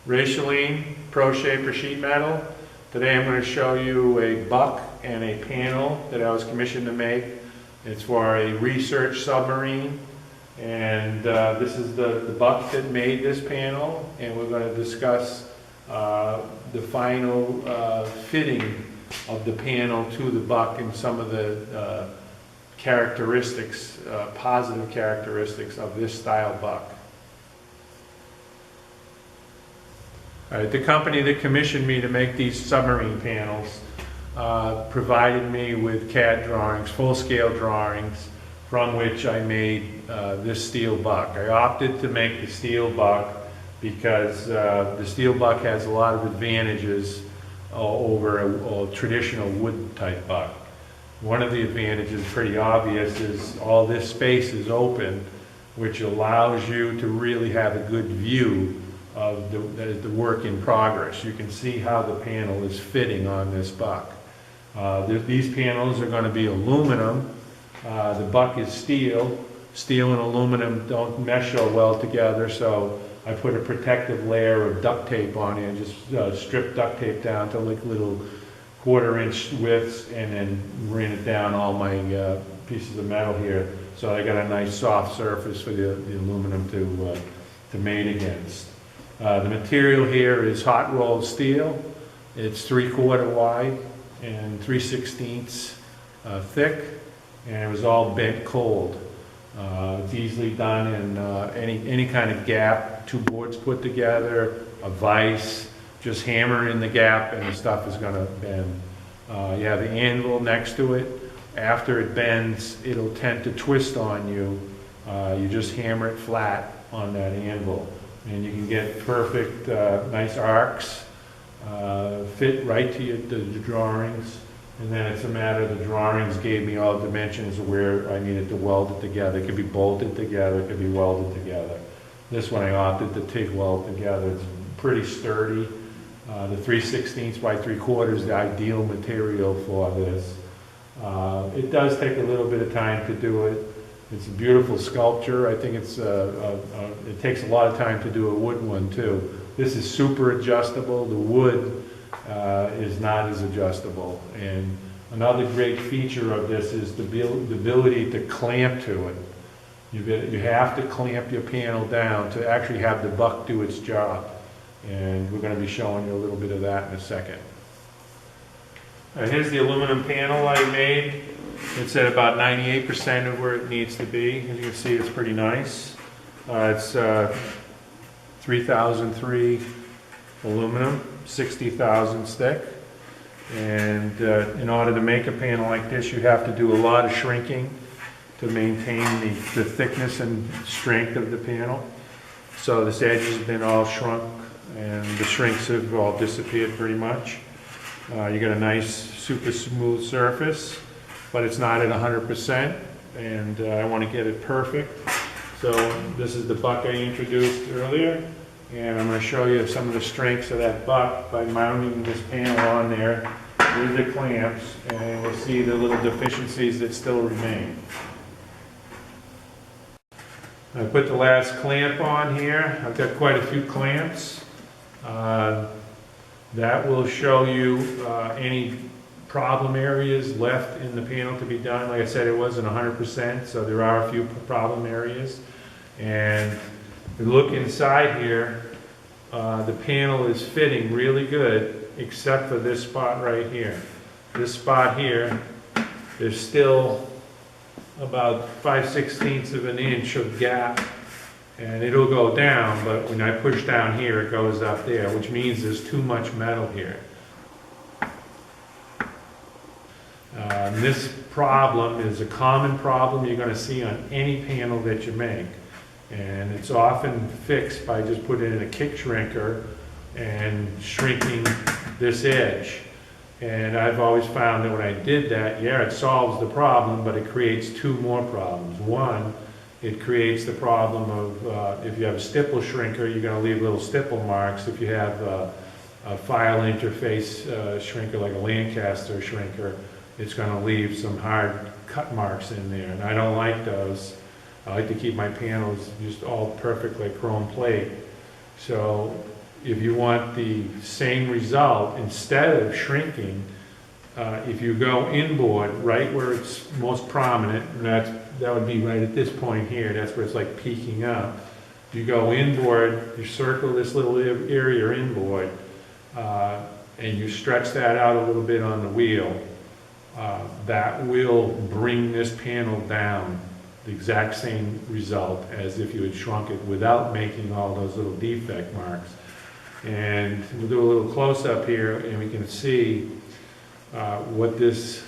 Wray Schelin Pro Shaper sheet metal. Today I'm going to show you a buck and a panel that I was commissioned to make. It's for a research submarine, and this is the buck that made this panel, and we're going to discuss the final fitting of the panel to the buck and some of the characteristics, positive characteristics of this style buck. All right, the company that commissioned me to make these submarine panels provided me with CAD drawings, full-scale drawings, from which I made this steel buck. I opted to make the steel buck because the steel buck has a lot of advantages over a traditional wood type buck. One of the advantages, pretty obvious, is all this space is open, which allows you to really have a good view of the work in progress. You can see how the panel is fitting on this buck. These panels are going to be aluminum. The buck is steel. Steel and aluminum don't mesh so well together, so I put a protective layer of duct tape on it, just stripped duct tape down to like little 1/4-inch widths, and then ran it down all my pieces of metal here, so I got a nice soft surface for the aluminum to mate against. The material here is hot rolled steel. It's 3/4 wide and 3/16 thick, and it was all bent cold. It's easily done in any kind of gap, 2 boards put together, a vise, just hammer in the gap and the stuff is going to bend. You have the anvil next to it. After it bends, it'll tend to twist on you. You just hammer it flat on that anvil, and you can get perfect, nice arcs, fit right to the drawings. And then it's a matter, the drawings gave me all the dimensions of where I needed to weld it together. It could be bolted together, it could be welded together. This one I opted to TIG weld together. It's pretty sturdy. The 3/16 by 3/4 is the ideal material for this. It does take a little bit of time to do it. It's a beautiful sculpture. I think it takes a lot of time to do a wood one too. This is super adjustable. The wood is not as adjustable. And another great feature of this is the ability to clamp to it. You have to clamp your panel down to actually have the buck do its job. And we're going to be showing you a little bit of that in a second. Here's the aluminum panel I made. It's at about 98% of where it needs to be. As you can see, it's pretty nice. It's 3003 aluminum, 60 thousandths thick. And in order to make a panel like this, you have to do a lot of shrinking to maintain the thickness and strength of the panel. So this edge has been all shrunk, and the shrinks have all disappeared pretty much. You got a nice, super smooth surface, but it's not at 100%, and I want to get it perfect. So this is the buck I introduced earlier, and I'm going to show you some of the strengths of that buck by mounting this panel on there with the clamps, and we'll see the little deficiencies that still remain. I put the last clamp on here. I've got quite a few clamps. That will show you any problem areas left in the panel to be done. Like I said, it wasn't 100%, so there are a few problem areas. And if you look inside here, the panel is fitting really good, except for this spot right here. This spot here, there's still about 5/16 of an inch of gap, and it'll go down, but when I push down here, it goes up there, which means there's too much metal here. This problem is a common problem you're going to see on any panel that you make, and it's often fixed by just putting in a kick shrinker and shrinking this edge. And I've always found that when I did that, yeah, it solves the problem, but it creates 2 more problems. One, it creates the problem of if you have a stipple shrinker, you're going to leave little stipple marks. If you have a file interface shrinker like a Lancaster shrinker, it's going to leave some hard cut marks in there, and I don't like those. I like to keep my panels just all perfect like chrome plate. So if you want the same result, instead of shrinking, if you go inboard, right where it's most prominent, and that would be right at this point here, that's where it's like peaking up. You go inboard, you circle this little area inboard, and you stretch that out a little bit on the wheel. That will bring this panel down, the exact same result as if you had shrunk it without making all those little defect marks. And we'll do a little close-up here, and we can see what this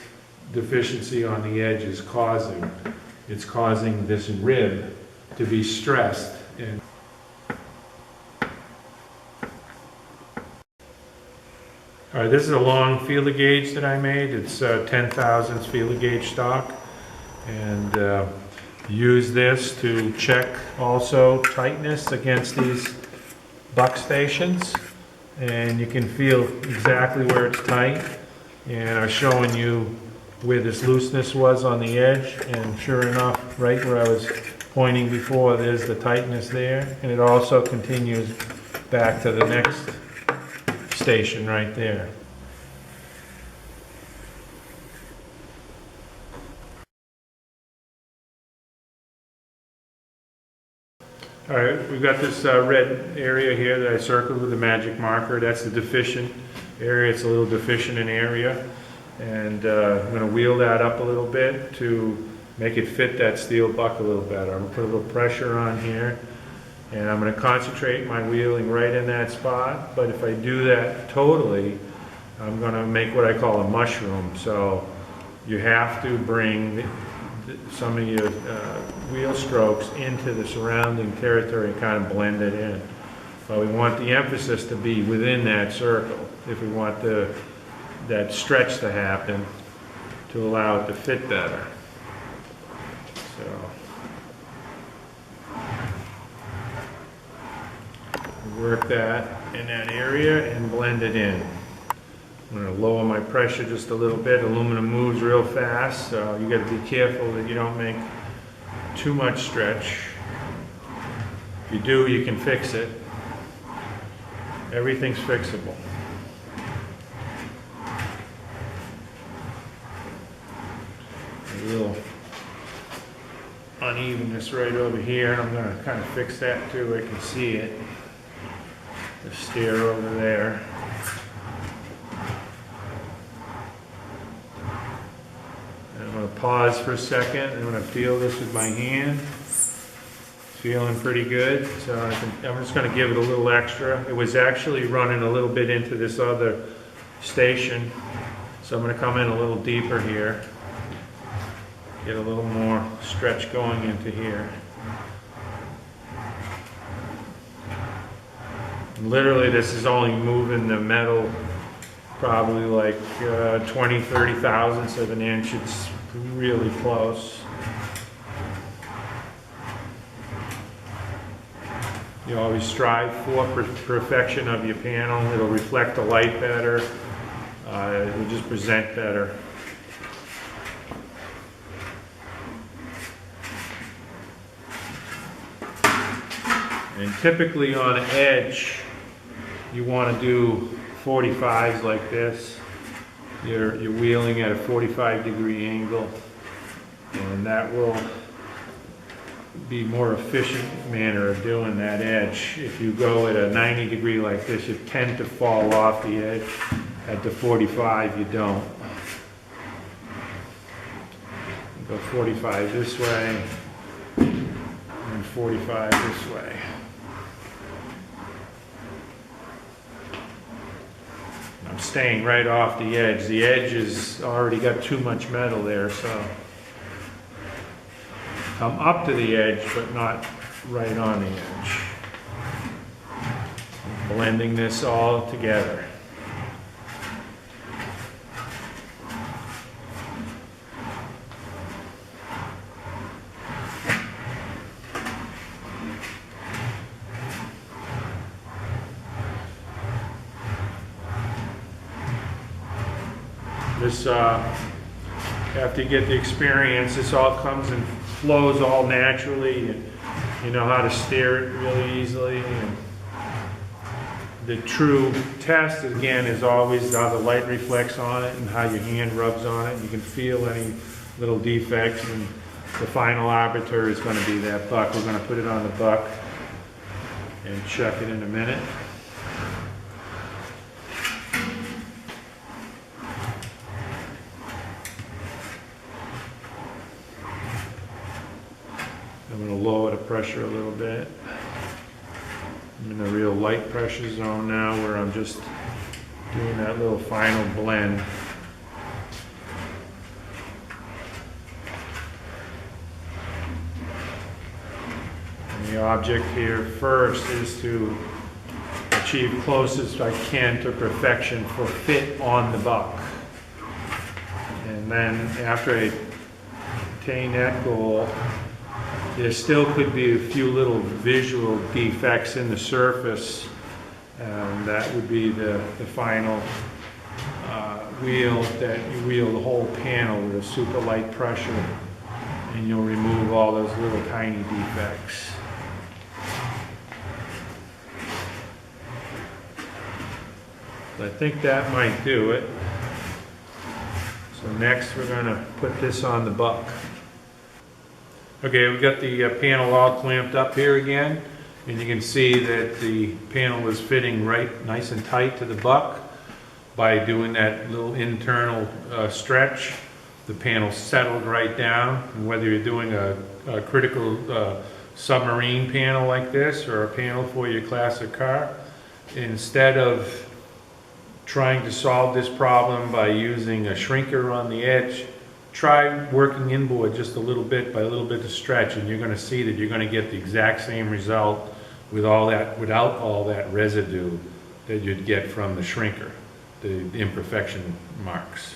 deficiency on the edge is causing. It's causing this rib to be stressed. And all right, this is a long feeler gauge that I made. It's 10 thousandths feeler gauge stock, and use this to check also tightness against these buck stations, and you can feel exactly where it's tight. And I'm showing you where this looseness was on the edge, and sure enough, right where I was pointing before, there's the tightness there, and it also continues back to the next station right there. All right, we've got this red area here that I circled with a magic marker. That's the deficient area. It's a little deficient in area. And I'm going to wheel that up a little bit to make it fit that steel buck a little better. I'm going to put a little pressure on here, and I'm going to concentrate my wheeling right in that spot. But if I do that totally, I'm going to make what I call a mushroom. So you have to bring some of your wheel strokes into the surrounding territory and kind of blend it in. But we want the emphasis to be within that circle if we want that stretch to happen to allow it to fit better. So work that in that area and blend it in. I'm going to lower my pressure just a little bit. Aluminum moves real fast, so you got to be careful that you don't make too much stretch. If you do, you can fix it. Everything's fixable. A little unevenness right over here. I'm going to kind of fix that too. I can see it. The stair over there. I'm going to pause for a second. I'm going to feel this with my hand. Feeling pretty good. So I'm just going to give it a little extra. It was actually running a little bit into this other station. So I'm going to come in a little deeper here. Get a little more stretch going into here. And literally this is only moving the metal probably like 20, 30 thousandths of an inch. It's really close. You always strive for perfection of your panel. It'll reflect the light better. It will just present better. And typically on an edge, you want to do 45s like this. You're wheeling at a 45-degree angle, and that will be more efficient manner of doing that edge. If you go at a 90-degree like this, you tend to fall off the edge. At the 45, you don't. You go 45 this way, and 45 this way. I'm staying right off the edge. The edge has already got too much metal there, so come up to the edge, but not right on the edge. Blending this all together. This, after you get the experience, this all comes and flows all naturally, and you know how to steer it really easily. And the true test, again, is always how the light reflects on it and how your hand rubs on it. You can feel any little defects, and the final arbiter is going to be that buck. We're going to put it on the buck and check it in a minute. I'm going to lower the pressure a little bit. I'm in a real light pressure zone now, where I'm just doing that little final blend. And the object here first is to achieve closest I can to perfection for fit on the buck. And then after I attain that goal, there still could be a few little visual defects in the surface, and that would be the final wheel, that you wheel the whole panel with a super light pressure, and you'll remove all those little tiny defects. So I think that might do it. So next we're going to put this on the buck. Okay, we've got the panel all clamped up here again, and you can see that the panel is fitting right nice and tight to the buck. By doing that little internal stretch, the panel settled right down. And whether you're doing a critical submarine panel like this, or a panel for your classic car, instead of trying to solve this problem by using a shrinker on the edge, try working inboard just a little bit by a little bit of stretch, and you're going to see that you're going to get the exact same result with all that, without all that residue that you'd get from the shrinker, the imperfection marks.